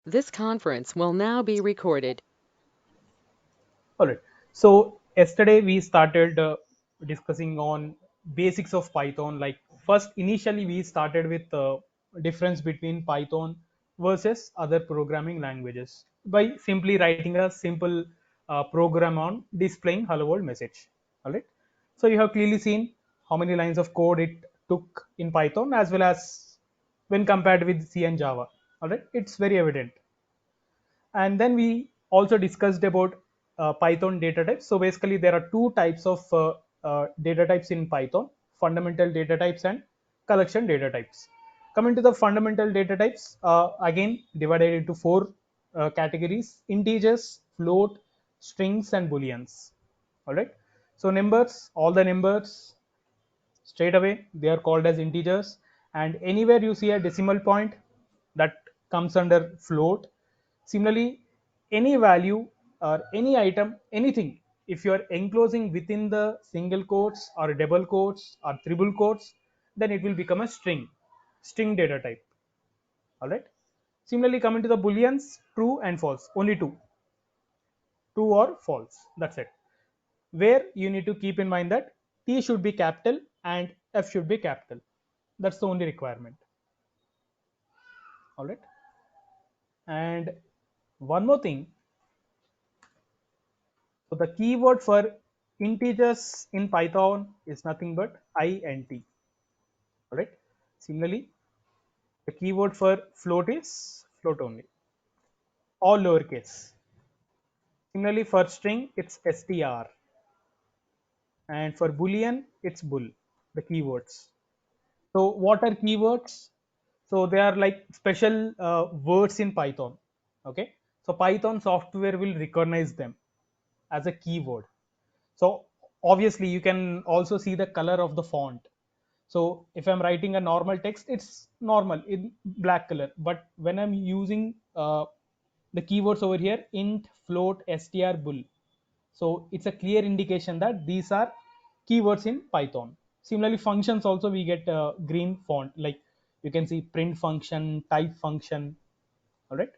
This conference will now be recorded. All right. So yesterday we started discussing on basics of Python. Like first, initially we started with difference between Python versus other programming languages by simply writing a simple program on displaying hello world message. All right. So you have clearly seen how many lines of code it took in Python as well as when compared with C and Java. All right. It's very evident. And then we also discussed about Python data types. So basically there are two types of data types in Python: fundamental data types and collection data types. Coming to the fundamental data types, again divided into four categories: integers, float, strings, and booleans. All right. So numbers, all the numbers, straight away they are called as integers, and anywhere you see a decimal point, that comes under float. Similarly, any value or any item, anything, if you are enclosing within the single quotes or double quotes or triple quotes, then it will become a string data type. All right. Similarly, coming to the booleans, true and false, only true or false, that's it. Where you need to keep in mind that T should be capital and F should be capital. That's the only requirement. All right. And one more thing. So the keyword for integers in Python is nothing but int. All right. Similarly, the keyword for float is float only, all lowercase. Similarly, for string, it's str, and for boolean, it's bull. The keywords. So what are keywords? So they are like special words in Python. Okay. So Python software will recognize them as a keyword. So obviously you can also see the color of the font. So if I'm writing a normal text, it's normal in black color. But when I'm using the keywords over here, int, float, str, bull, so it's a clear indication that these are keywords in Python. Similarly, functions also we get green font, like you can see print function, type function. All right.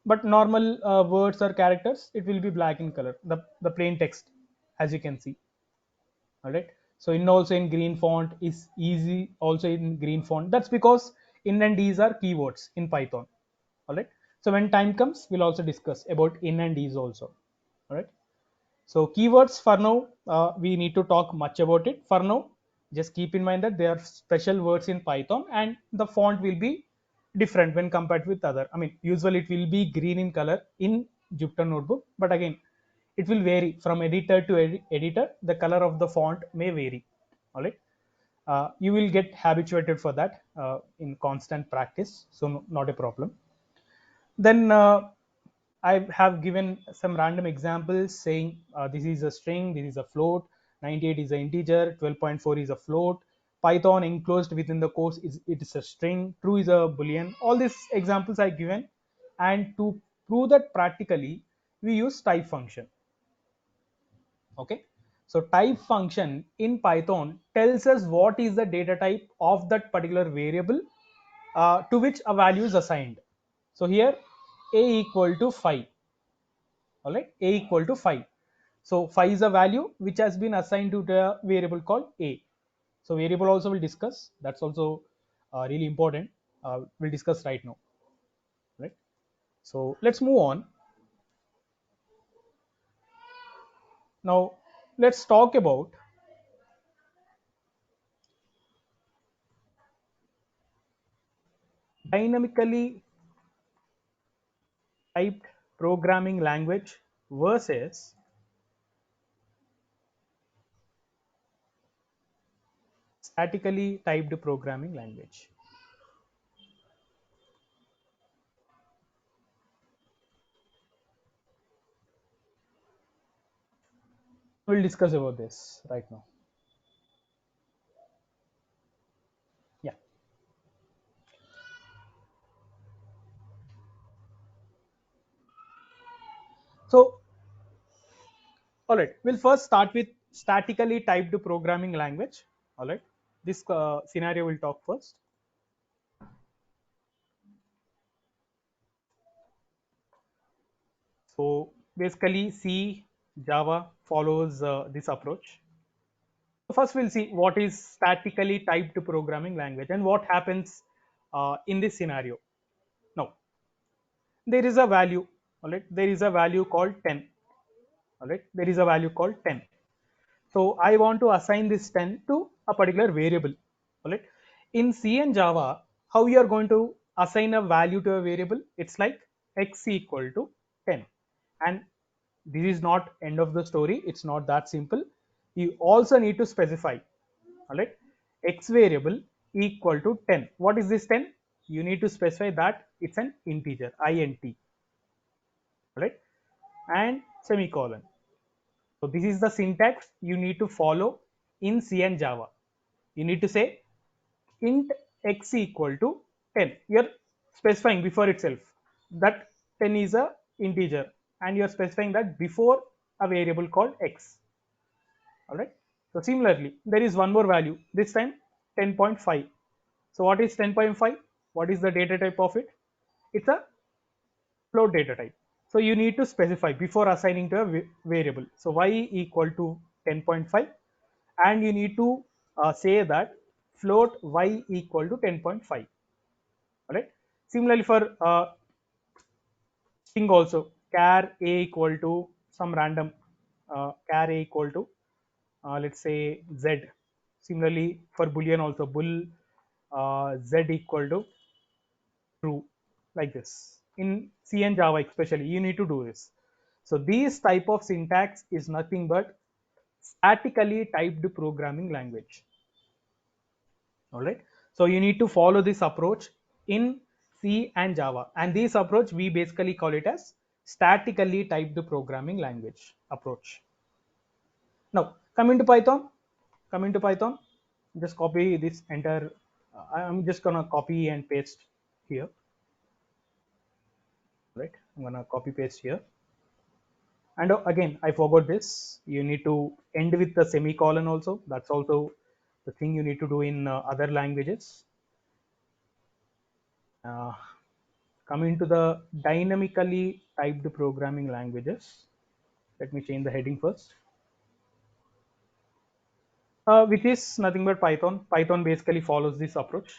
But normal words or characters, it will be black in color, the plain text, as you can see. All right. So in also in green font is easy also in green font. That's because in and these are keywords in Python. All right. So when time comes, we'll also discuss about in and these also. All right. So keywords for now, we need to talk much about it. For now, just keep in mind that they are special words in Python, and the font will be different when compared with other. I mean, usually it will be green in color in Jupyter Notebook, but again, it will vary from editor to editor. The color of the font may vary. All right. You will get habituated for that in constant practice, so not a problem. Then I have given some random examples saying this is a string, this is a float, 98 is an integer, 12.4 is a float, Python enclosed within the course is it is a string, true is a boolean. All these examples I given, and to prove that practically, we use type function. Okay. So type function in Python tells us what is the data type of that particular variable to which a value is assigned. So here a equal to 5. All right. A equal to 5. So 5 is a value which has been assigned to the variable called a. So variable also we'll discuss. That's also really important. We'll discuss right now. Right. So let's move on. Now let's talk about dynamically typed programming language versus statically typed programming language. We'll discuss about this right now. Yeah. So, all right, we'll first start with statically typed programming language. All right, this scenario we'll talk first. So basically C, Java follows this approach. First, we'll see what is statically typed programming language and what happens in this scenario. Now, there is a value, all right? There is a value called 10, all right? There is a value called 10. So I want to assign this 10 to a particular variable, all right? In C and Java, how we are going to assign a value to a variable? It's like x equal to 10. And this is not end of the story. It's not that simple. You also need to specify, all right, x variable equal to 10. What is this 10? You need to specify that it's an integer, int, all right, and semicolon. So this is the syntax you need to follow in C and Java. You need to say int x equal to 10. You're specifying before itself that 10 is a integer, and you're specifying that before a variable called x. All right. So similarly, there is one more value, this time 10.5. So what is 10.5? What is the data type of it? It's a float data type. So you need to specify before assigning to a variable. So y equal to 10.5, and you need to say that float y equal to 10.5. All right. Similarly, for string also, char a equal to some random char a equal to let's say z. Similarly, for boolean also, bull z equal to true, like this. In C and Java especially, you need to do this. So this type of syntax is nothing but statically typed programming language. All right. So you need to follow this approach in C and Java, and this approach we basically call it as statically typed programming language approach. Now coming to Python, just copy this entire. I'm just gonna copy and paste here. Right, I'm gonna copy paste here. And again, I forgot this. You need to end with the semicolon also. That's also the thing you need to do in other languages. Uh, Coming to the dynamically typed programming languages, let me change the heading first, which is nothing but Python. Python basically follows this approach.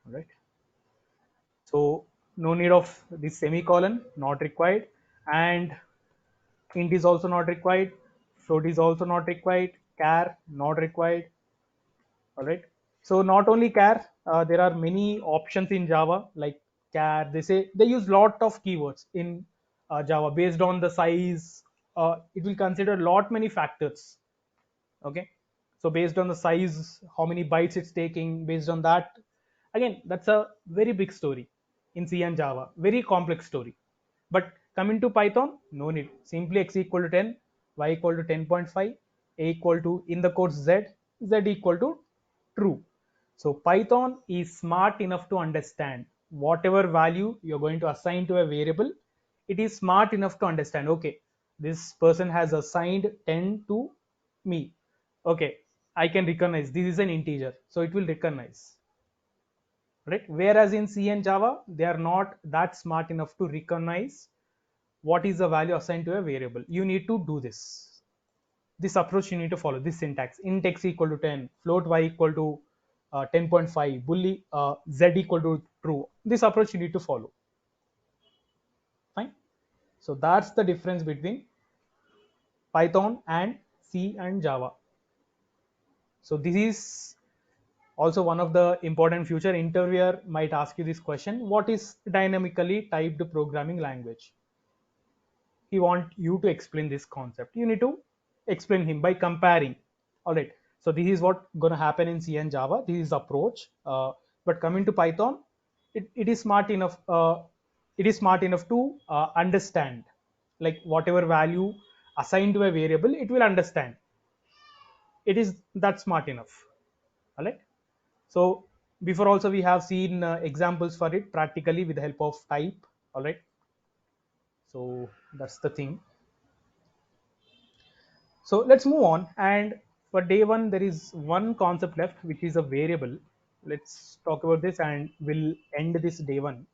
All right. So no need of this semicolon, not required, and int is also not required, float is also not required, char not required. All right. So not only char, there are many options in Java like char. They say they use lot of keywords in Java based on the size. It will consider lot many factors. Okay. So based on the size, how many bytes it's taking, based on that, again, that's a very big story in C and Java, very complex story. But coming to Python, no need. Simply x equal to 10, y equal to 10.5, a equal to in the quotes z, z equal to true. So Python is smart enough to understand whatever value you're going to assign to a variable. It is smart enough to understand, okay, this person has assigned 10 to me. Okay, I can recognize this is an integer, so it will recognize, right? Whereas in C and Java, they are not that smart enough to recognize what is the value assigned to a variable. You need to do this approach. You need to follow this syntax: int x equal to 10, float y equal to 10.5, bully z equal to true. This approach you need to follow. Fine. So that's the difference between Python and C and Java. So this is also one of the important future interviewer might ask you this question: what is dynamically typed programming language? He want you to explain this concept. You need to explain him by comparing. All right. So this is what going to happen in C and Java. This is approach. But coming to Python, it is smart enough. It is smart enough to understand, like whatever value assigned to a variable, it will understand. It is that smart enough. All right. So before also we have seen examples for it practically with the help of type. All right. So that's the thing. So let's move on. And for day one, there is one concept left, which is a variable. Let's talk about this and we'll end this day one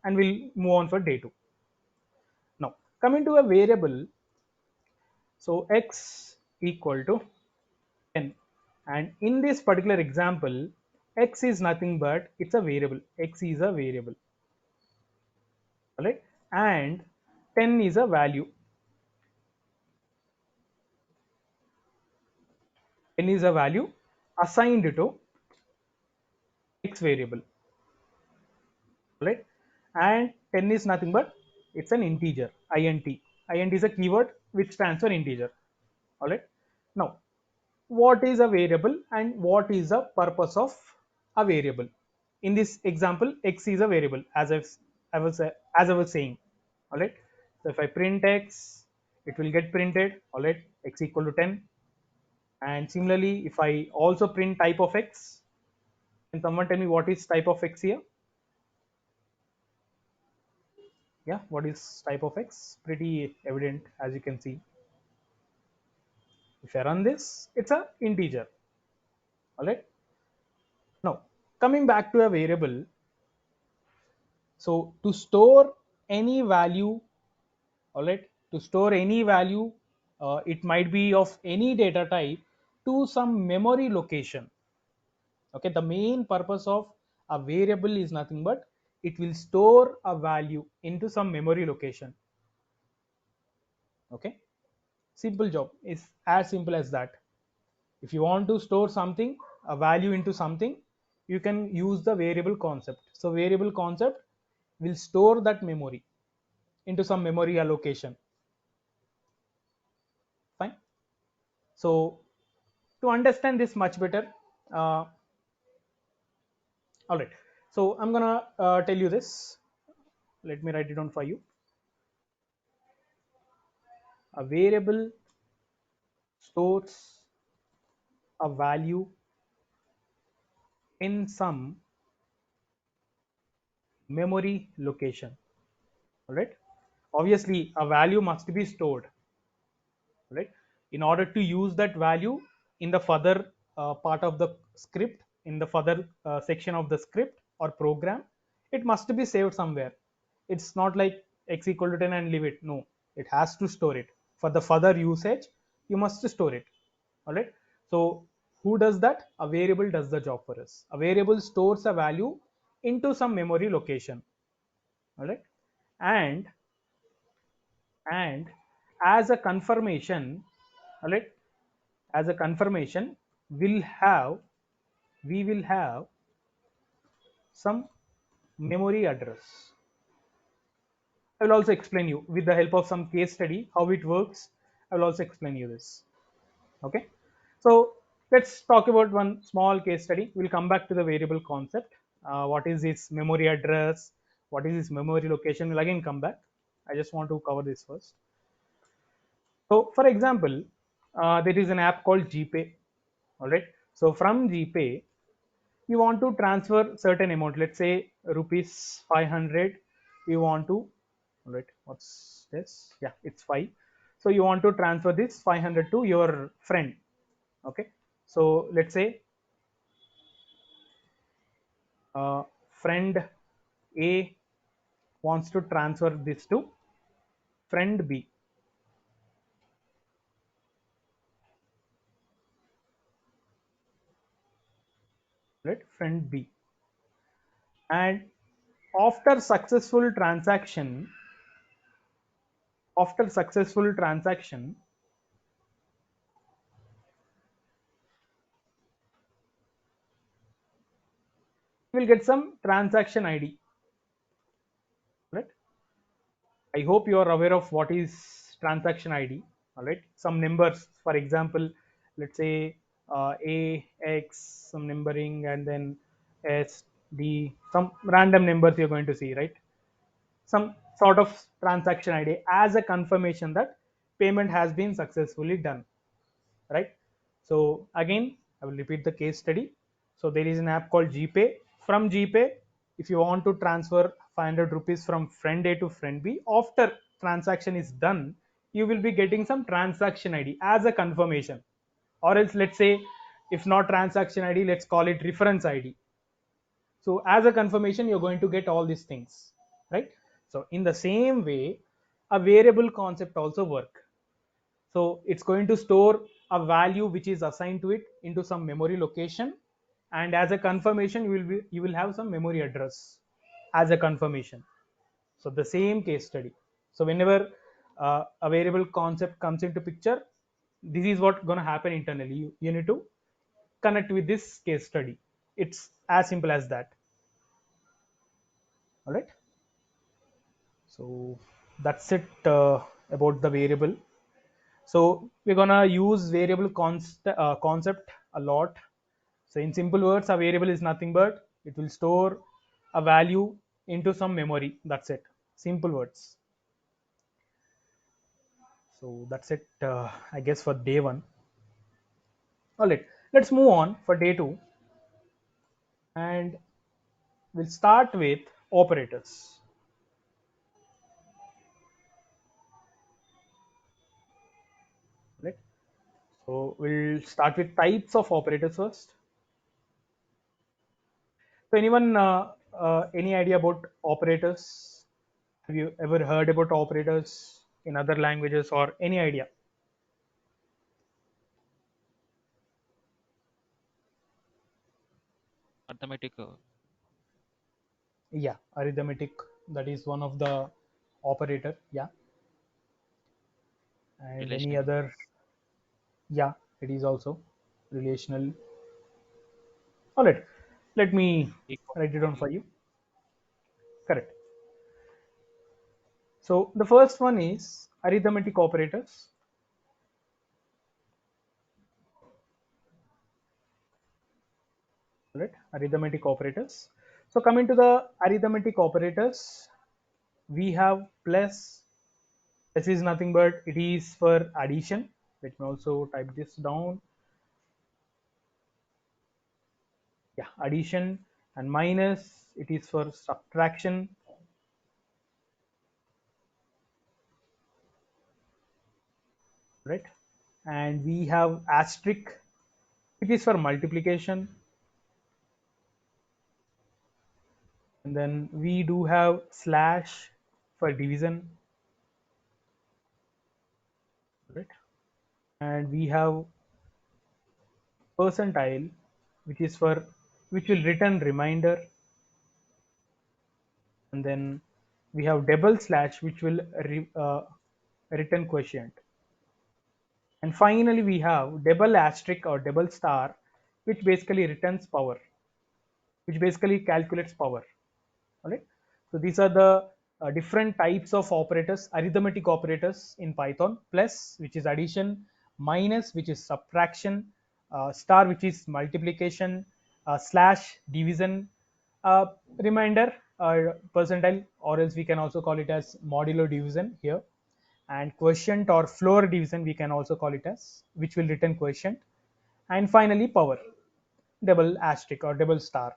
and we'll move on for day two. Now, Coming to a variable, so x equal to 10, and in this particular example, x is nothing but it's a variable. X is a variable, all right, and 10 is a value. 10 is a value assigned to x variable, right? And 10 is nothing but it's an integer, int. Int is a keyword which stands for integer, all right. Now, what is a variable and what is the purpose of a variable? In this example, x is a variable, as I was saying, all right. So if I print x, it will get printed, all right, x equal to 10. And similarly, if I also print type of x, can someone tell me what is type of x here? Yeah, what is type of x? Pretty evident, as you can see. If I run this, it's a integer, all right. Now, coming back to a variable, so to store any value, all right, to store any value, it might be of any data type to some memory location. Okay, the main purpose of a variable is nothing but it will store a value into some memory location. Okay, simple job is as simple as that. If you want to store something, a value into something, you can use the variable concept. So variable concept will store that memory into some memory allocation. Fine. So to understand this much better, all right, so I'm gonna tell you this. Let me write it down for you. A variable stores a value in some memory location, all right. Obviously a value must be stored, right? In order to use that value in the further part of the script, in the further section of the script or program, it must be saved somewhere. It's not like x equal to 10 and leave it. No, it has to store it for the further usage. You must store it, all right. So who does that? A variable does the job for us. A variable stores a value into some memory location, all right. And and as a confirmation, all right, as a confirmation, we will have some memory address. I will also explain you with the help of some case study how it works. I will also explain you this. Okay, so let's talk about one small case study. We'll come back to the variable concept. What is this memory address? What is this memory location? We'll again come back. I just want to cover this first. So for example, there is an app called GPay, all right. So from GPay, you want to transfer certain amount, let's say rupees 500. You want to, all right, what's this? Yeah, it's 5. So you want to transfer this 500 to your friend. Okay, so let's say friend A wants to transfer this to friend B, right? Friend B. And after successful transaction, after successful transaction, you will get some transaction ID, right? I hope you are aware of what is transaction ID. All right, some numbers, for example, let's say A, X, some numbering, and then S, D, some random numbers you're going to see, right? Some sort of transaction ID as a confirmation that payment has been successfully done, right? So again, I will repeat the case study. So there is an app called GPay. From GPay, if you want to transfer 500 rupees from friend A to friend B, after transaction is done, you will be getting some transaction ID as a confirmation. Or else, let's say, if not transaction ID, let's call it reference ID. So as a confirmation, you're going to get all these things, right? So in the same way, a variable concept also work. So it's going to store a value which is assigned to it into some memory location, and as a confirmation you will have some memory address as a confirmation. So the same case study. So whenever a variable concept comes into picture, this is what going to happen internally. You need to connect with this case study. It's as simple as that. All right. So that's it about the variable. So we're gonna use variable concept a lot. So in simple words, a variable is nothing but it will store a value into some memory. That's it. Simple words. So that's it, I guess, for day one. All right, let's move on for day two, and we'll start with operators. Right. So we'll start with types of operators first. So anyone, any idea about operators? Have you ever heard about operators in other languages or any idea? arithmetic Yeah, arithmetic. That is one of the operator. Yeah, and any relational other? Yeah, it is also relational. All right, let me write it down for equality you. Correct. So the first one is arithmetic operators. Right, arithmetic operators. So coming to the arithmetic operators, we have plus. This is nothing but it is for addition. Let me also type this down. Yeah, addition, and minus, it is for subtraction. Right, and we have asterisk, it is for multiplication, and then we do have slash for division. Right, and we have percentile, which is for which will return reminder, and then we have double slash, which will return quotient, and finally we have double asterisk or double star, which basically returns power, which basically calculates power. All right, so these are the different types of operators, arithmetic operators in Python. Plus, which is addition; minus, which is subtraction; star, which is multiplication; slash, division; uh, reminder, percentile, or else we can also call it as modulo division here; and quotient or floor division we can also call it as, which will return quotient; and finally power, double asterisk or double star.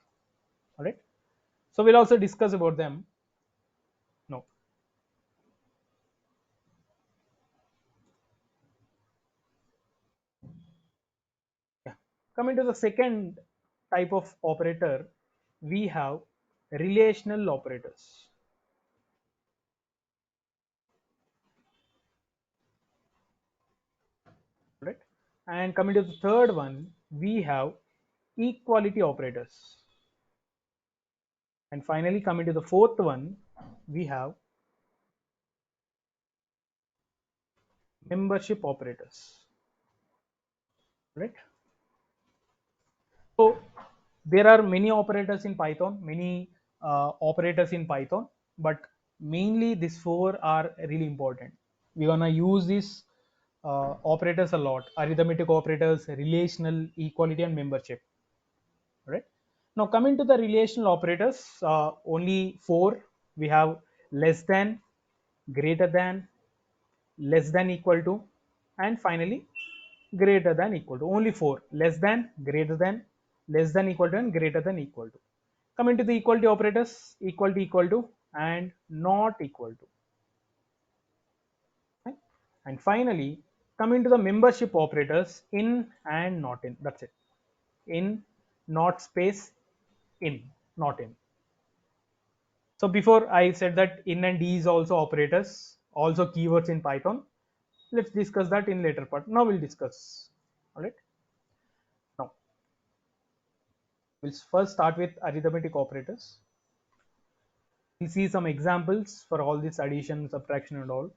All right, so we'll also discuss about them. No. Yeah. Coming to the second type of operator, we have relational operators. Right, and coming to the third one, we have equality operators, and finally coming to the fourth one, we have membership operators. Right, so there are many operators in Python, many operators in Python, but mainly these four are really important. We're gonna use these operators a lot: arithmetic operators, relational, equality, and membership. Right, now coming to the relational operators, only four. We have less than, greater than, less than equal to, and finally greater than equal to. Only four: less than, greater than, less than equal to, and greater than equal to. Coming to the equality operators, equal to, and not equal to. Right? And finally, coming to the membership operators, in and not in. That's it. In, not space, in, not in. So before I said that in and is also operators. also keywords in Python. Let's discuss that in later part. Now we'll discuss. All right. Now we'll first start with arithmetic operators. We'll see some examples for all this addition, subtraction, and all.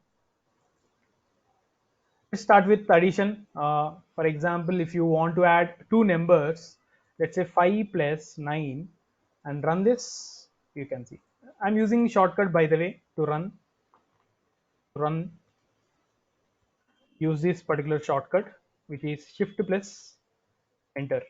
Let's start with addition. For example, if you want to add two numbers, let's say 5 plus 9, and run this, you can see. I'm using shortcut, by the way, to run. Use this particular shortcut, which is Shift plus Enter.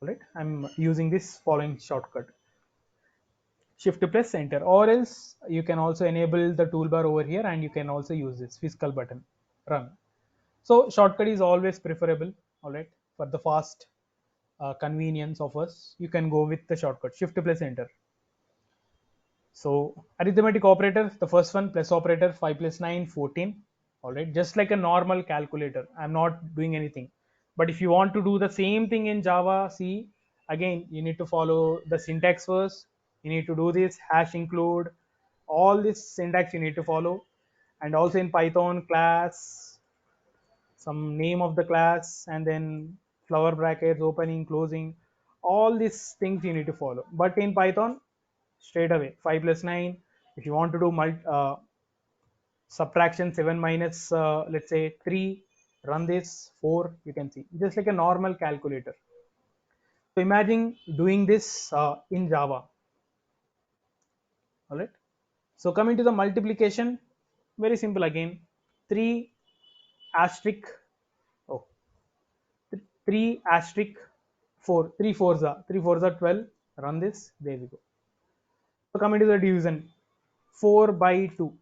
All right, I'm using this following shortcut. Shift plus Enter, or else you can also enable the toolbar over here, and you can also use this physical button, run. So shortcut is always preferable. All right, for the fast convenience of us, you can go with the shortcut Shift plus Enter. So arithmetic operator, the first one, plus operator, 5 plus 9, 14. All right, just like a normal calculator. I'm not doing anything. But if you want to do the same thing in Java, C, again, you need to follow the syntax first. You need to do this hash include, all this syntax you need to follow. And also in Python, class, some name of the class, and then flower brackets, opening, closing, all these things you need to follow. But in Python, straight away 5 plus 9. If you want to do subtraction, 7 minus let's say 3, run this 4, you can see just like a normal calculator. So imagine doing this in Java. All right, so coming to the multiplication, very simple again. 3 asterisk, oh, 3 asterisk 4, 3 fours are 3 fours are 12, run this, there we go. So coming to the division, 4 by 2.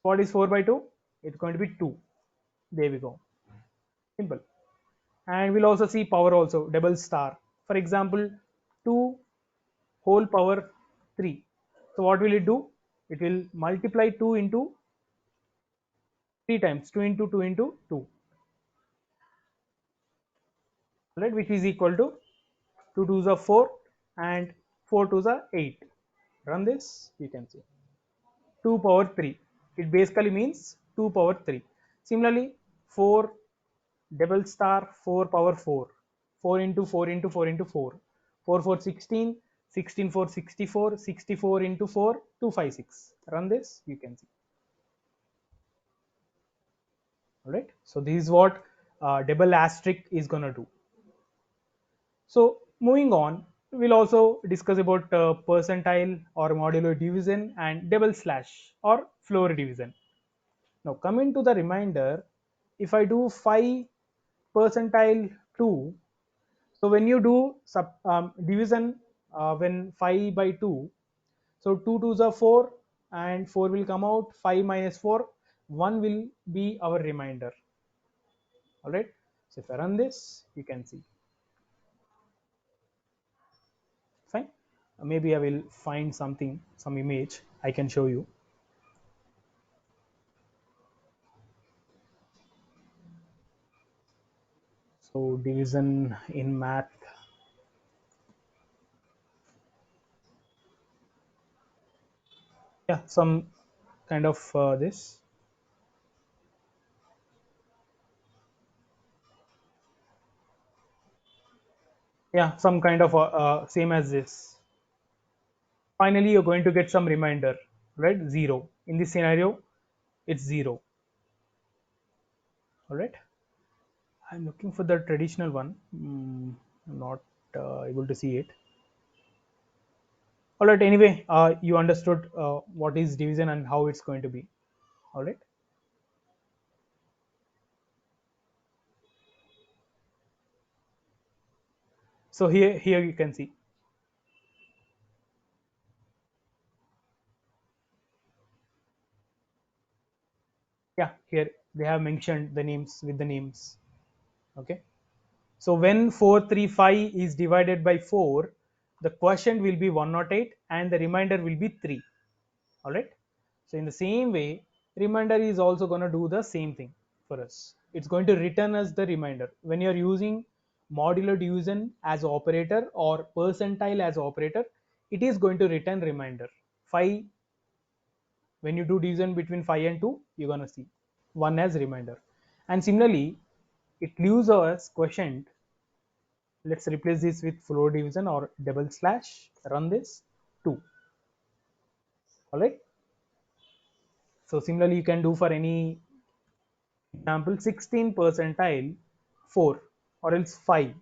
What is 4 by 2? It's going to be 2. There we go. Simple. And we'll also see power also, double star. For example, 2 whole power 3. So what will it do? It will multiply 2 into 3 times, 2 into 2 into 2. Right, which is equal to 2 2s are 4 and 4 2s are 8. Run this, you can see 2 power 3. It basically means 2 power 3. Similarly, 4 double star 4 power 4. 4 into 4 into 4 into 4. 4 4 16, 16 4 64, 64 into 4 256. Run this, you can see. All right. So this is what double asterisk is gonna do. So moving on, we'll also discuss about percentile or modulo division and double slash or floor division. Now coming to the remainder, if I do 5 percentile 2, so when you do division, when 5 by 2, so 2 2s are 4 and 4 will come out, 5 minus 4, 1 will be our remainder. All right. So if I run this, you can see. Fine. Maybe I will find something, some image I can show you. So division in math. Yeah, some kind of this. Yeah, some kind of same as this. Finally, you're going to get some reminder, right? 0. In this scenario, it's 0. All right. I'm looking for the traditional one. I'm not able to see it. All right. Anyway, you understood what is division and how it's going to be. All right. So here you can see. Yeah, here they have mentioned the names with the names. Okay. So when 435 is divided by 4, the quotient will be 108 and the remainder will be 3. All right. So in the same way, remainder is also going to do the same thing for us. It's going to return us the remainder. When you are using modular division as operator or percentile as operator, it is going to return remainder. 5, when you do division between 5 and 2, you're going to see 1 as remainder. And similarly, it leaves us quotient. Let's replace this with floor division or double slash, run this 2. All right. So similarly, you can do for any example 16 percentile 4 or else 5.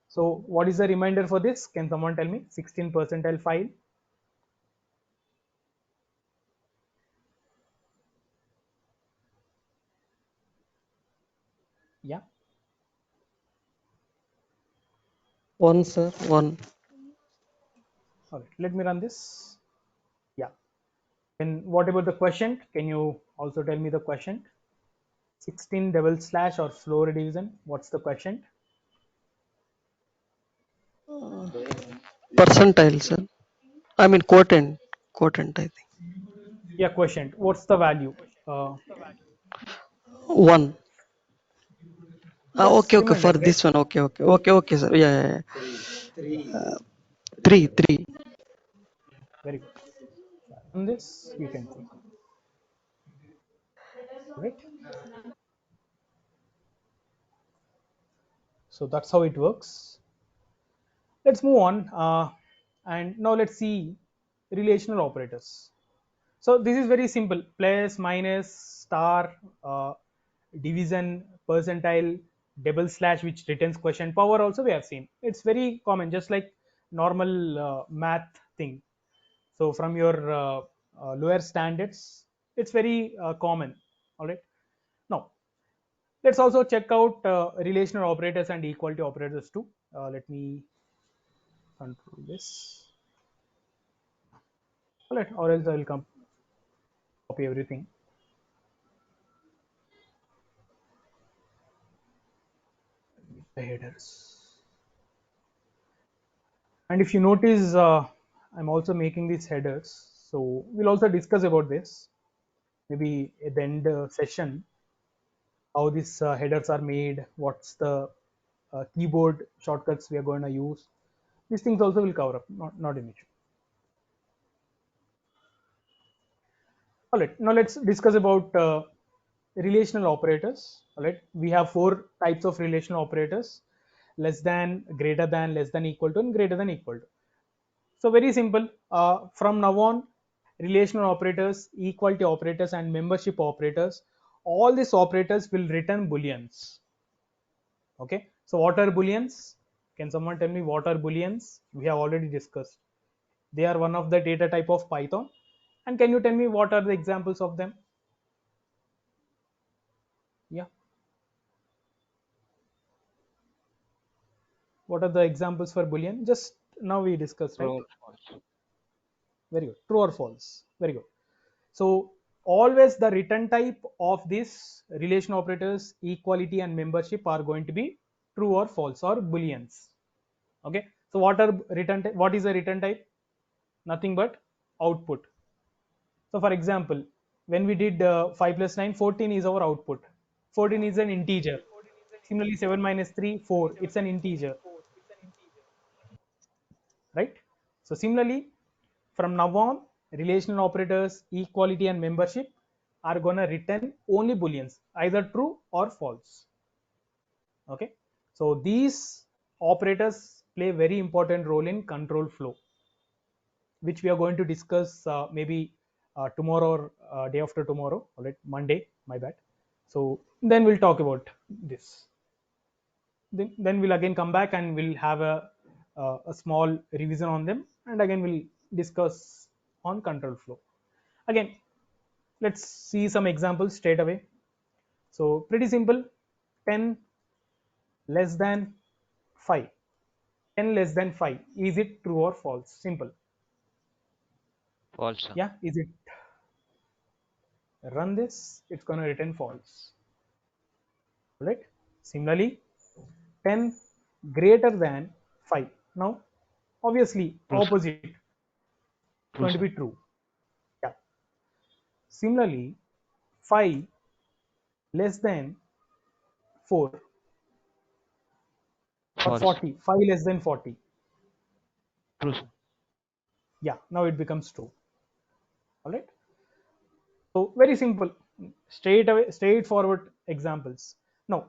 So what is the remainder for this? Can someone tell me? 16 percentile 5. Yeah. One, sir. One. All right. Let me run this. Yeah. And what about the quotient? Can you also tell me the quotient? 16 double slash or floor division. What's the quotient? Percentile, sir. I mean quotient. Quotient, I think. Yeah, quotient. What's the value? Uh, One. just Okay, okay. For remember, right? this one. Okay, okay. Okay, okay, sir. Yeah, yeah, yeah. Three, three. Very good. On this, you can see, right? So that's how it works. Let's move on. And now let's see relational operators. So this is very simple: plus, minus, star, division, percentile, double slash, which returns quotient. Power also we have seen. It's very common, just like normal math thing. So from your lower standards, it's very common. All right. Now let's also check out relational operators and equality operators too. Let me control this. All right, or else I will come copy everything. The headers. And if you notice, I'm also making these headers. So we'll also discuss about this maybe at the end session, how these headers are made, what's the keyboard shortcuts we are going to use. These things also will cover up, not an issue. All right, now let's discuss about relational operators. All right, we have 4 types of relational operators: less than, greater than, less than equal to, and greater than equal to. So very simple. From now on, relational operators, equality operators, and membership operators, all these operators will return booleans. Okay. So what are booleans? Can someone tell me what are booleans? We have already discussed. They are one of the data type of Python. And can you tell me what are the examples of them? Yeah. What are the examples for boolean? Just now we discussed, right? True or false? Very good. True or false? Very good. So always the return type of these relation operators, equality and membership, are going to be true or false or booleans. Okay. So what are return? What is the return type? Nothing but output. So for example, when we did 5 plus 9, 14 is our output. 14 is an integer. Similarly, 7 minus 3, 4. It's an integer, right? So similarly, from now on, relational operators, equality and membership are going to return only booleans, either true or false. Okay. So these operators play very important role in control flow, which we are going to discuss maybe tomorrow or day after tomorrow. All right, Monday, my bad. So then we'll talk about this. Then we'll again come back and we'll have a small revision on them, and again we'll discuss on control flow. Again, let's see some examples straight away. So pretty simple: 10 less than 5. 10 less than 5, is it true or false? Simple. False, sir. Yeah, is it? Run this, it's going to return false. All right. Similarly, 10 greater than 5. Now obviously True, sir. opposite, True, going to sir. be true. Yeah. Similarly, 5 less than 4. or False. 40, 5 less than 40. True, sir. Yeah, now it becomes true. All right. So very simple, straightforward examples. Now,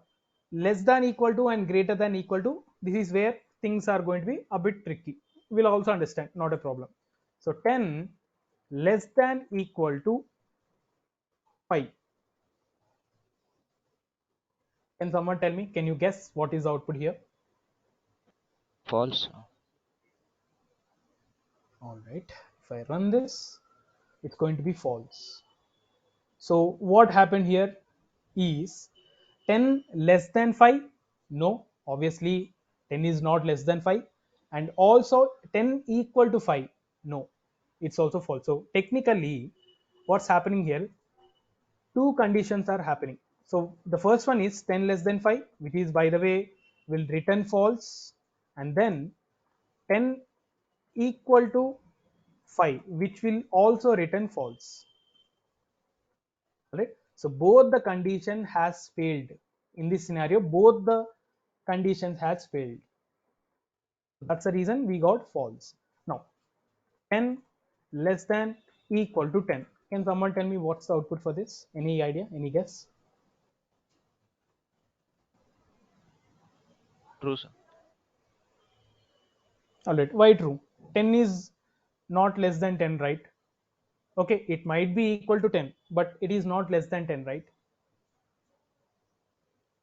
less than equal to and greater than equal to, this is where things are going to be a bit tricky. We'll also understand, not a problem. So 10 less than equal to 5. Can someone tell me? Can you guess what is the output here? False. All right. If I run this, it's going to be false. So what happened here is 10 less than 5? No, obviously 10 is not less than 5. And also 10 equal to 5? No, it's also false. So technically, what's happening here? Two conditions are happening. So the first one is 10 less than 5, which is, by the way, will return false. And then 10 equal to 5, which will also return false. Right? So both the condition has failed. In this scenario, both the conditions has failed. That's the reason we got false. Now 10 less than equal to 10. Can someone tell me what's the output for this? Any idea? Any guess? True, sir. All right. Why true? 10 is not less than 10, right? Okay, it might be equal to 10, but it is not less than 10, right?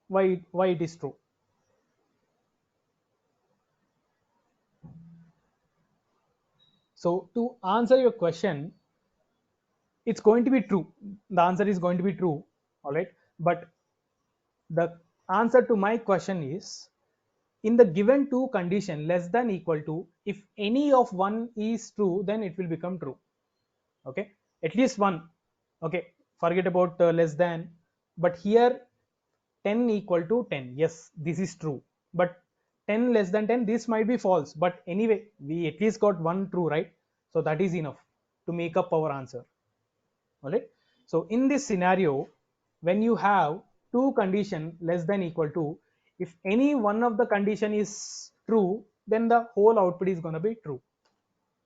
Why it is true? So to answer your question, it's going to be true. The answer is going to be true. All right. But the answer to my question is, in the given two condition less than equal to, if any of one is true, then it will become true. Okay, at least one. Okay, forget about less than. But here 10 equal to 10, yes, this is true. But 10 less than 10, this might be false, but anyway we at least got one true, right? So that is enough to make up our answer. All right. So in this scenario, when you have two condition less than equal to, if any one of the condition is true, then the whole output is going to be true.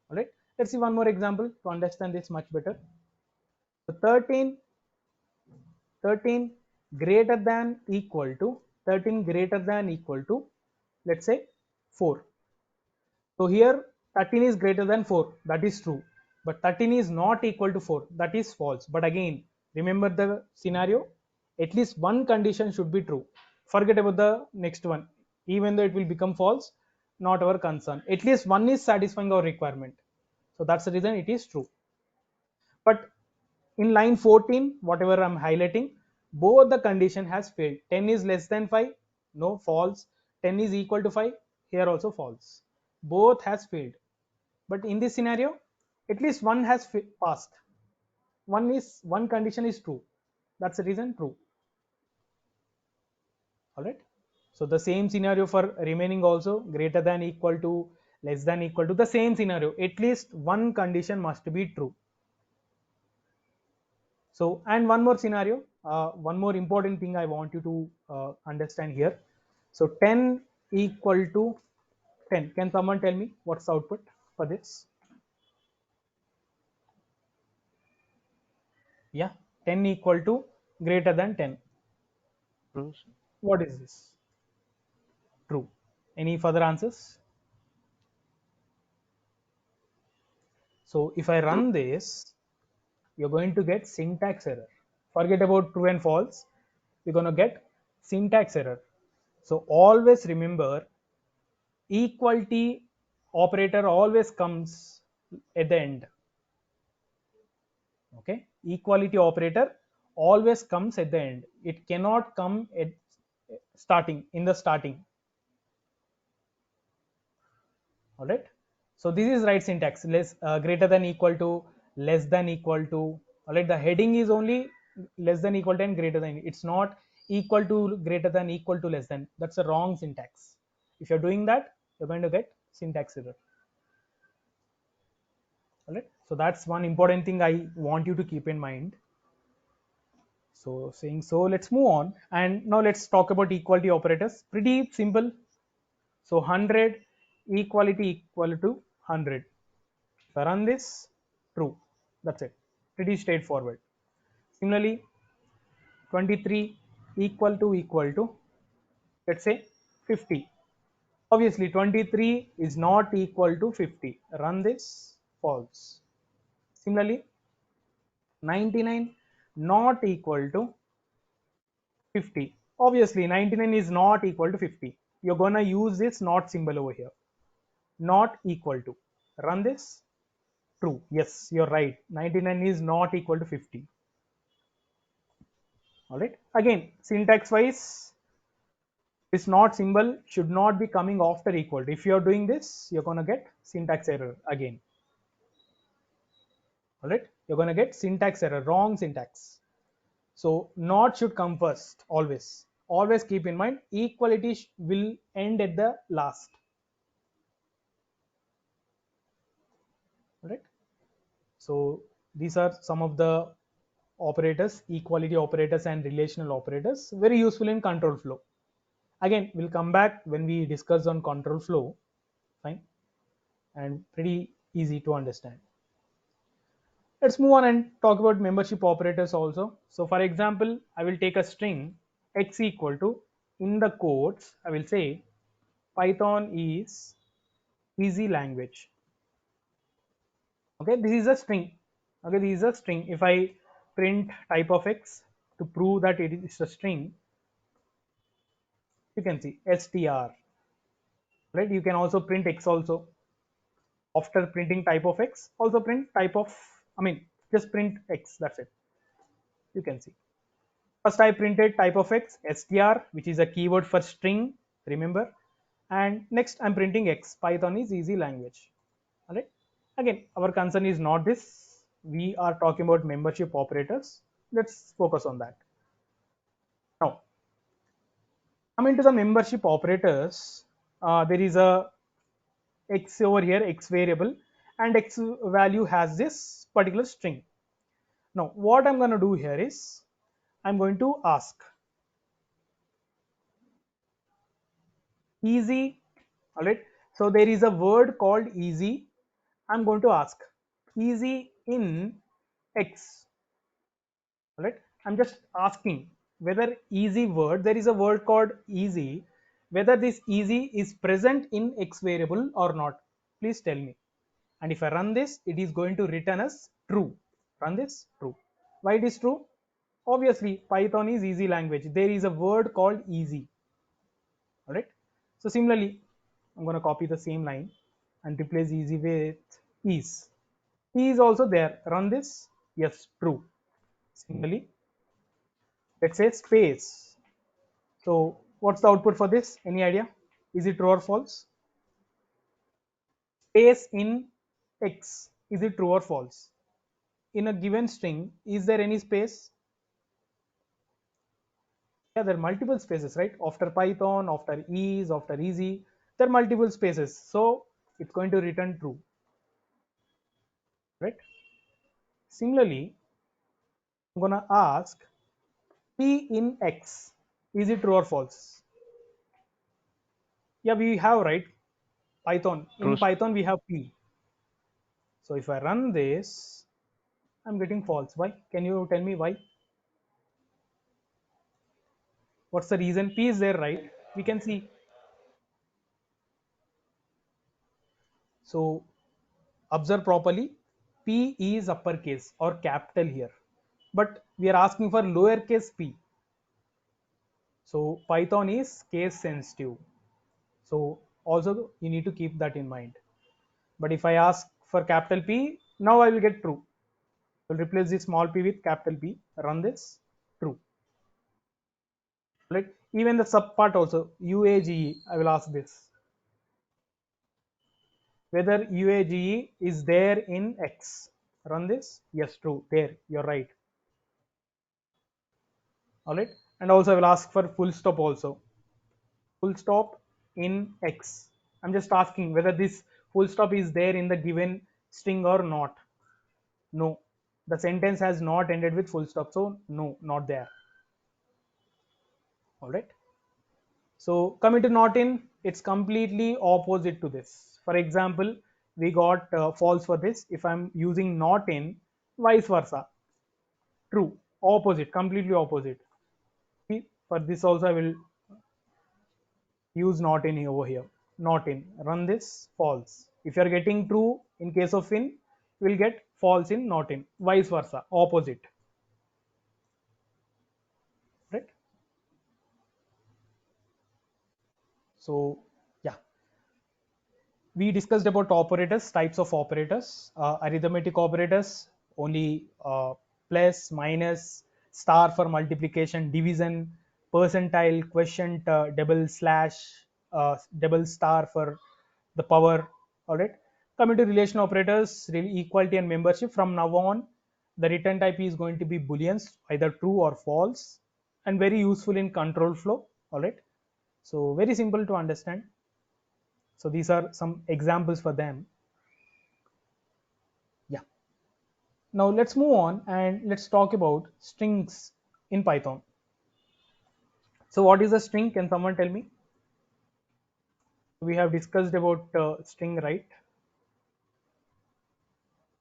All right. Let's see one more example to understand this much better. So 13 greater than equal to 13 greater than equal to, let's say, 4. So here 13 is greater than 4, that is true, but 13 is not equal to 4, that is false. But again, remember the scenario, at least one condition should be true. Forget about the next one. Even though it will become false, not our concern, at least one is satisfying our requirement. So that's the reason it is true. But in line 14, whatever I'm highlighting, both the condition has failed. 10 is less than 5, no, false. 10 is equal to 5, here also false. Both has failed. But in this scenario, at least one has passed. One condition is true. That's the reason true. All right. So the same scenario for remaining also, greater than equal to, less than equal to, the same scenario. At least one condition must be true. So, and one more scenario, one more important thing I want you to understand here. So 10 equal to 10. Can someone tell me what's the output for this? Yeah, 10 equal to greater than 10. True, sir. What is this? True. Any further answers? So if I run this, you're going to get syntax error. Forget about true and false. You're going to get syntax error. So always remember, equality operator always comes at the end. Okay, equality operator always comes at the end. It cannot come at starting, in the starting. All right. So this is right syntax. Less greater than equal to, less than equal to. All right. The heading is only less than equal to and greater than. It's not equal to, greater than, equal to, less than. That's a wrong syntax. If you're doing that, you're going to get syntax error. All right. So that's one important thing I want you to keep in mind. So saying so, let's move on, and now let's talk about equality operators. Pretty simple. So 100 equality equal to 100. If I run this, true. That's it. Pretty straightforward. Similarly, 23 equal to let's say 50. Obviously 23 is not equal to 50. Run this, false. Similarly, 99 not equal to 50. Obviously 99 is not equal to 50. You're gonna use this not symbol over here. Not equal to. Run this, true. Yes, you're right. 99 is not equal to 50. All right. Again, syntax wise, this not symbol should not be coming after equal to. If you're doing this, you're gonna get syntax error again. All right. You're gonna get syntax error, wrong syntax. So not should come first always. Always keep in mind equality will end at the last. All right. So these are some of the operators, equality operators and relational operators, very useful in control flow. Again, we'll come back when we discuss on control flow. Fine, and pretty easy to understand. Let's move on and talk about membership operators also. So for example, I will take a string x equal to, in the quotes I will say Python is easy language. Okay, this is a string. Okay, this is a string. If I print type of x to prove that it is a string, you can see str, right? You can also print x also. After printing type of x, also print type of, I mean just print x, that's it. You can see first I printed type of x str, which is a keyword for string, remember, and next I'm printing x. Python is easy language. All right, again our concern is not this, we are talking about membership operators. Let's focus on that. Now coming to the membership operators, there is a x over here, x variable, and x value has this particular string. Now what I'm going to do here is I'm going to ask easy. All right, so there is a word called easy. I'm going to ask easy in x. All right, I'm just asking whether easy word, there is a word called easy, whether this easy is present in x variable or not. Please tell me. And if I run this, it is going to return us true. Run this, true. Why it is true? Obviously Python is easy language, there is a word called easy. All right, so similarly I'm going to copy the same line and replace easy with is. Is also there. Run this, yes, true. Similarly, let's say space. So what's the output for this? Any idea? Is it true or false? Space in x, is it true or false? In a given string, is there any space? Yeah, there are multiple spaces, right? After Python, after is, after easy, there are multiple spaces. So it's going to return true, right? Similarly, I'm gonna ask p in x, is it true or false? Yeah, we have, right? Python. True, In Python, we have p. So if I run this, I'm getting false. Why? Can you tell me why? What's the reason? P is there, right? We can see. So observe properly. P is uppercase or capital here, but we are asking for lowercase p. So Python is case sensitive. So also you need to keep that in mind. But if I ask for capital P, now I will get true. We'll replace the small p with capital P. Run this, true. Right? Even the sub part also, UAGE, I will ask this. Whether UAGE is there in X. Run this, yes, true, there, you're right. All right. And also I will ask for full stop also. Full stop in X. I'm just asking whether this full stop is there in the given string or not. No, the sentence has not ended with full stop, so no, not there. All right. So coming to not in, it's completely opposite to this. For example, we got false for this. If I'm using not in, vice versa, true, opposite, completely opposite. See, for this also I will use not in over here, not in, run this, false. If you are getting true in case of in, you will get false in not in, vice versa, opposite, right? So yeah, we discussed about operators, types of operators, arithmetic operators, only plus, minus, star for multiplication, division, percentile, quotient, double slash, double star for the power. All right. Coming to relation operators, really equality and membership. From now on, the return type is going to be booleans, either true or false, and very useful in control flow. All right. So very simple to understand. So these are some examples for them. Yeah. Now let's move on and let's talk about strings in Python. So what is a string? Can someone tell me? We have discussed about string, right?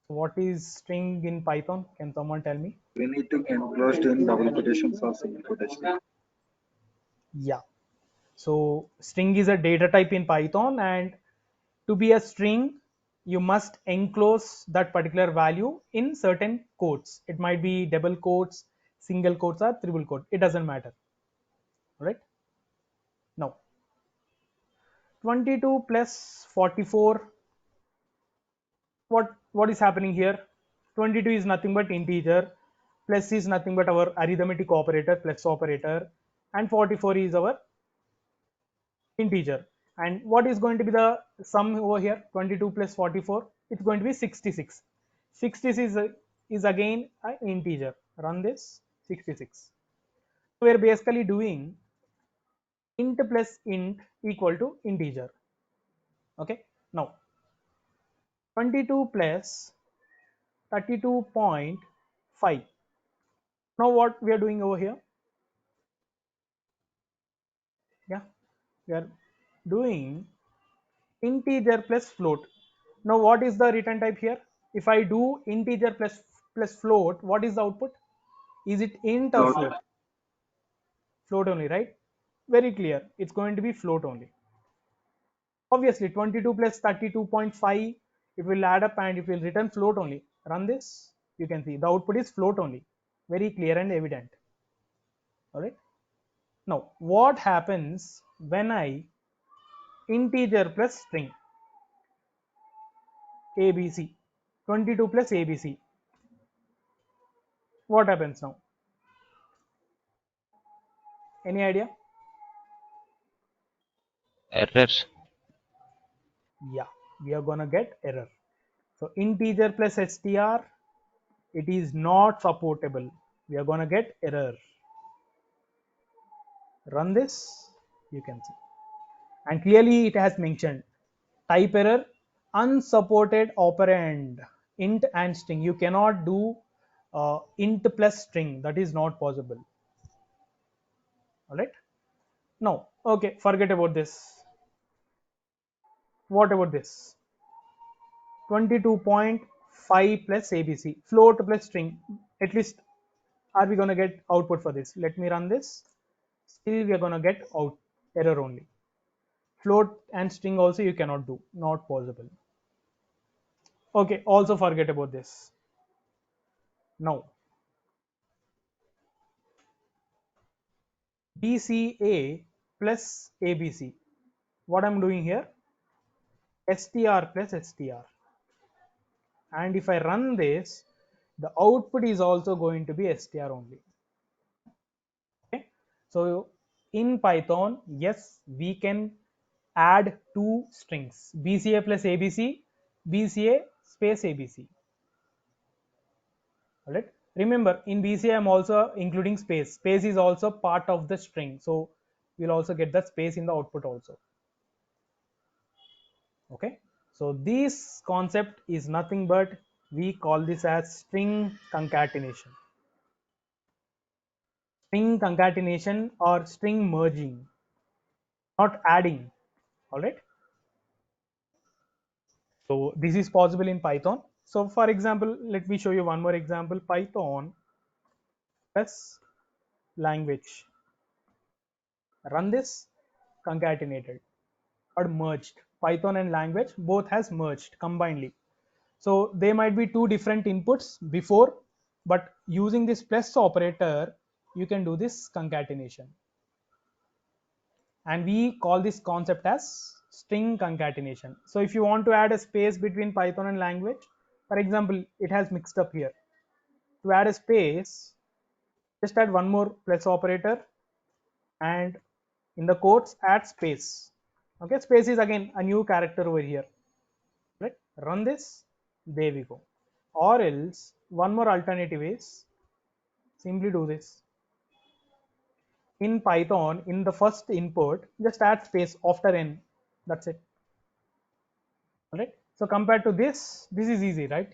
So what is string in Python? Can someone tell me? Anything enclosed in double quotations or single quotation. Yeah. So string is a data type in Python, and to be a string, you must enclose that particular value in certain quotes. It might be double quotes, single quotes, or triple quote. It doesn't matter. Right? Now, 22 plus 44, what is happening here? 22 is nothing but integer, plus is nothing but our arithmetic operator, plus operator, and 44 is our integer. And what is going to be the sum over here? 22 plus 44, it's going to be 66. 66 is again an integer. Run this, 66. We are basically doing int plus int equal to integer. Okay. Now 22 plus 32.5. Now what we are doing over here? Yeah, we are doing integer plus float. Now what is the return type here? If I do integer plus float, what is the output? Is it int or Float. float? Float only, right? Very clear. It's going to be float only. Obviously 22 plus 32.5, it will add up and it will return float only. Run this, you can see the output is float only. Very clear and evident. All right. Now what happens when I integer plus string ABC, 22 plus ABC? What happens now? Any idea? Errors. Yeah, we are gonna get error. So integer plus str, it is not supportable. We are gonna get error. Run this, you can see. And clearly it has mentioned type error, unsupported operand, int and string. You cannot do int plus string. That is not possible. All right. Now, okay, forget about this. What about this? 22.5 plus ABC, float plus string. At least are we going to get output for this? Let me run this. Still we are going to get out error only. Float and string also you cannot do, not possible. Okay, also forget about this. Now BCA plus ABC. What I'm doing here? STR plus STR. And if I run this, the output is also going to be STR only. Okay. So in Python, yes, we can add two strings, BCA plus ABC, BCA space ABC. All right. Remember, in BCA, I'm also including space. Space is also part of the string. So we'll also get the space in the output also. Okay. So this concept is nothing but we call this as string concatenation. String concatenation or string merging, not adding. All right. So this is possible in Python. So for example, let me show you one more example. Python plus language. Run this, concatenated or merged. Python and language both has merged combinedly. So they might be two different inputs before, but using this plus operator, you can do this concatenation. And we call this concept as string concatenation. So if you want to add a space between Python and language, for example, it has mixed up here. To add a space, just add one more plus operator and in the quotes add space. Okay, space is again a new character over here. Right, run this, there we go. Or else one more alternative is simply do this. In Python, in the first input, just add space after n. That's it. All right. So compared to this is easy, right?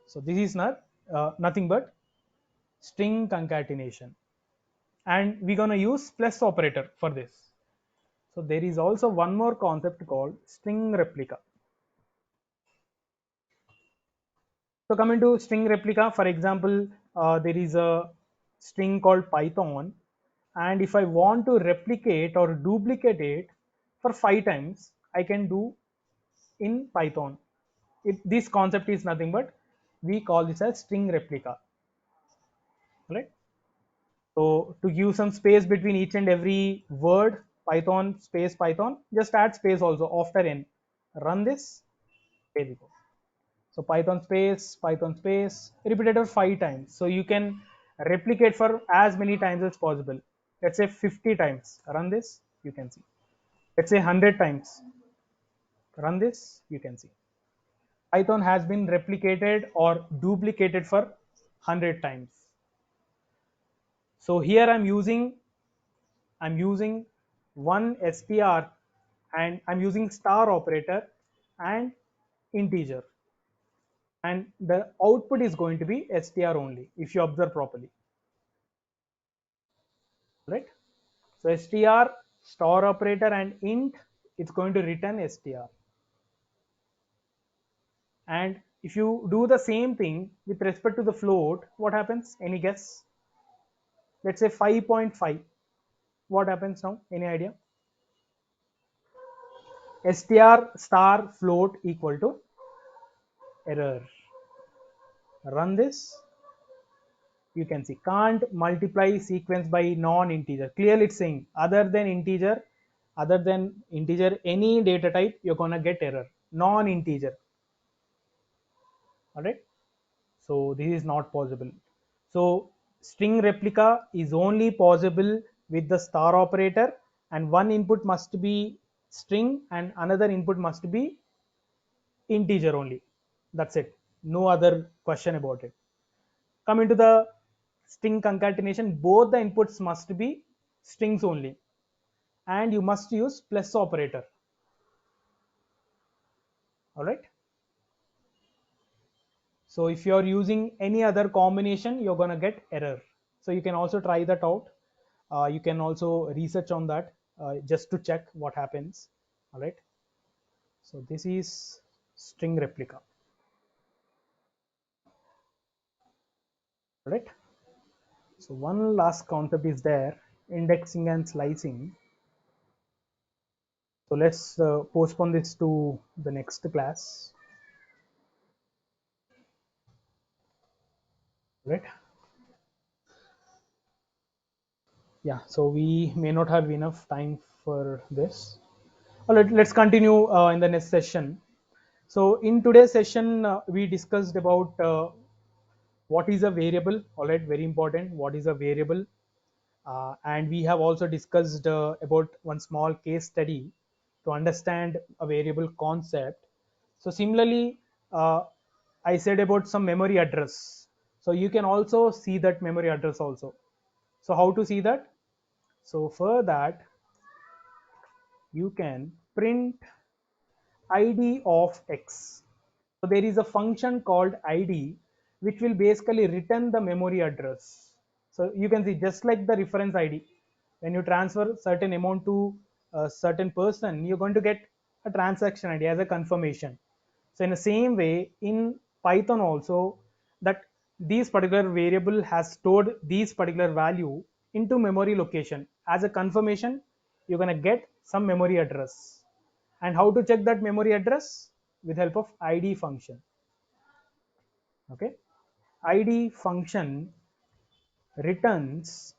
So this is not nothing but string concatenation, and we're gonna use plus operator for this. So there is also one more concept called string replica. So coming to string replica, for example, there is a string called Python, and if I want to replicate or duplicate it for 5 times, I can do in Python. This concept is nothing but we call this as string replica. Right? So to give some space between each and every word, Python space Python, just add space also after n. Run this. There we go. So Python space, repeated 5 times. So you can replicate for as many times as possible. Let's say 50 times. Run this, you can see. Let's say 100 times. Run this, you can see. Python has been replicated or duplicated for 100 times. So here I'm using one str and I'm using star operator and integer, and the output is going to be str only if you observe properly, right? So str star operator and int, it's going to return str. And if you do the same thing with respect to the float, what happens? Any guess? Let's say 5.5. What happens now? Any idea? Str star float equal to error. Run this, you can see can't multiply sequence by non-integer. Clearly it's saying other than integer any data type, you're gonna get error. Non-integer. All right, so this is not possible. So string replica is only possible with the star operator, and one input must be string and another input must be integer only. That's it, no other question about it. Coming to the string concatenation, both the inputs must be strings only, and you must use plus operator. All right. So if you are using any other combination, you're gonna get error. So you can also try that out. You can also research on that just to check what happens. All right. So this is string replica. All right. So one last concept is there, indexing and slicing. So let's postpone this to the next class. Right. Yeah, so we may not have enough time for this. Let's continue in the next session. So in today's session, we discussed about what is a variable. All right, very important. What is a variable? And we have also discussed about one small case study to understand a variable concept. So similarly, I said about some memory address. So you can also see that memory address also. So how to see that? So for that, you can print id of x. So there is a function called id which will basically return the memory address. So you can see just like the reference id, when you transfer certain amount to a certain person, you're going to get a transaction ID as a confirmation. So in the same way, in Python also, that these particular variable has stored these particular value into memory location. As a confirmation, you're going to get some memory address. And how to check that memory address? With help of id function. Okay, id function returns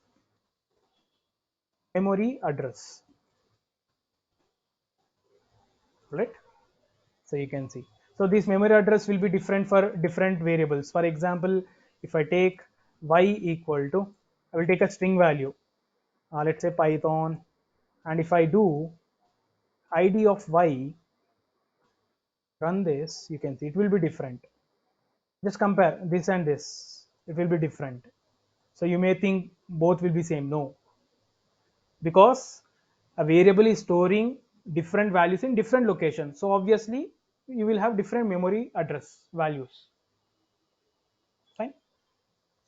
memory address, right? So you can see, so this memory address will be different for different variables. For example, if I take y equal to, I will take a string value, let's say python, and if I do id of y, run this, you can see it will be different. Just compare this and this, it will be different. So you may think both will be same. No, because a variable is storing different values in different locations, so obviously you will have different memory address values. Fine.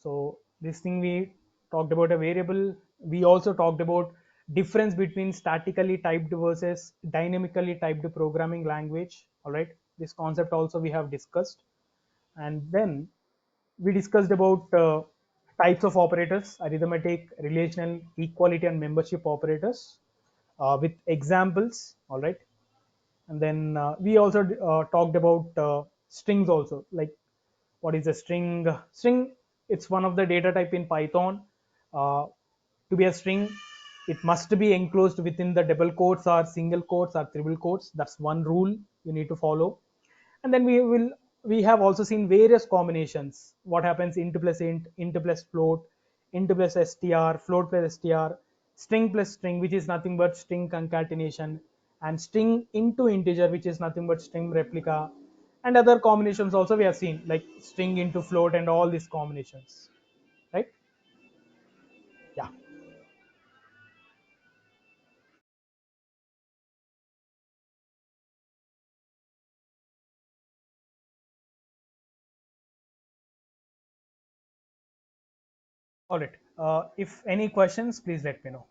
So this thing we talked about a variable. We also talked about difference between statically typed versus dynamically typed programming language. All right, this concept also we have discussed. And then we discussed about types of operators: arithmetic, relational, equality, and membership operators, with examples. All right. And then we also talked about strings also, like what is a string. It's one of the data type in Python. uh, to be a string, it must be enclosed within the double quotes or single quotes or triple quotes. That's one rule you need to follow. And then we have also seen various combinations. What happens: int plus int plus float, int plus str, float plus str, string plus string, which is nothing but string concatenation, and string into integer, which is nothing but string replica. And other combinations also we have seen, like string into float and all these combinations, right? Yeah. All right. If any questions, please let me know.